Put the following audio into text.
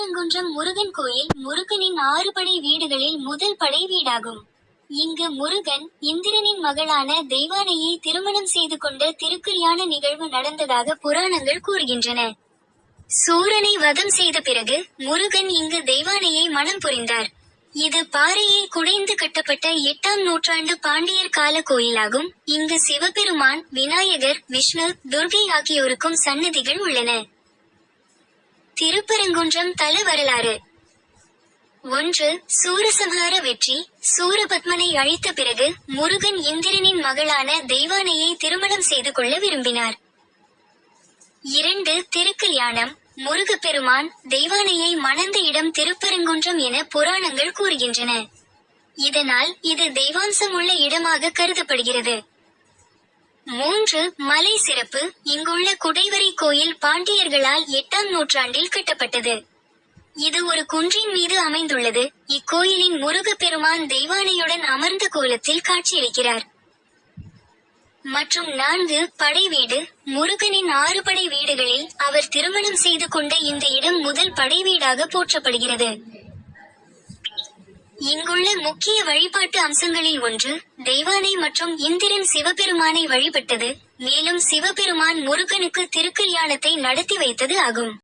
திருப்பரங்குன்றம் முருகன் கோயில் முருகனின் 6 படை வீடுகளில் முதல் படை வீடாகும். இங்கு முருகன் இந்திரனின் மகளான தெய்வானையை திருமணம் செய்து கொண்ட திருக்கல்யாண நிகழ்வு நடந்ததாக புராணங்கள் கூறுகின்றன. சூரனை வதம் செய்த பிறகு முருகன் இங்கு தெய்வானையை மணம் புரிந்தார். இது பாறையில் குடைந்து கட்டப்பட்ட 8ஆம் நூற்றாண்டு பாண்டியர் கால கோயிலாகும். இங்கு சிவபெருமான், விநாயகர், விஷ்ணு, துர்கை ஆகியோருக்கும் சன்னதிகள் உள்ளன. திருப்பரங்குன்றம் தல வரலாறு. 1. சூரசம்ஹார வெற்றி. சூரபத்மனை அழித்த பிறகு முருகன் இந்திரனின் மகளான தெய்வானையை திருமணம் செய்து கொள்ள விரும்பினார். 2. திருக்கல்யாணம். முருகப்பெருமான் தெய்வானையை மணந்த இடம் திருப்பரங்குன்றம் என புராணங்கள் கூறுகின்றன. இதனால் இது தெய்வாம்சம் உள்ள இடமாக கருதப்படுகிறது. 3. மலை சிறப்பு. இங்குள்ள குடைவரை கோயில் பாண்டியர்களால் 8ஆம் நூற்றாண்டில் கட்டப்பட்டது. இது ஒரு குன்றின் மீது அமைந்துள்ளது. இக்கோயிலின் முருகப்பெருமான் தெய்வானையுடன் அமர்ந்த கோலத்தில் காட்சியளிக்கிறார். மற்றும் 4. படை வீடு. முருகனின் 6 படை வீடுகளில் அவர் திருமணம் செய்து கொண்ட இந்த இடம் முதல் படை வீடாக போற்றப்படுகிறது. இங்குள்ள முக்கிய வழிபாட்டு அம்சங்களில் ஒன்று தெய்வானை மற்றும் இந்திரன் சிவபெருமானை வழிபட்டது, மேலும் சிவபெருமான் முருகனுக்கு திருக்கல்யாணத்தை நடத்தி வைத்தது ஆகும்.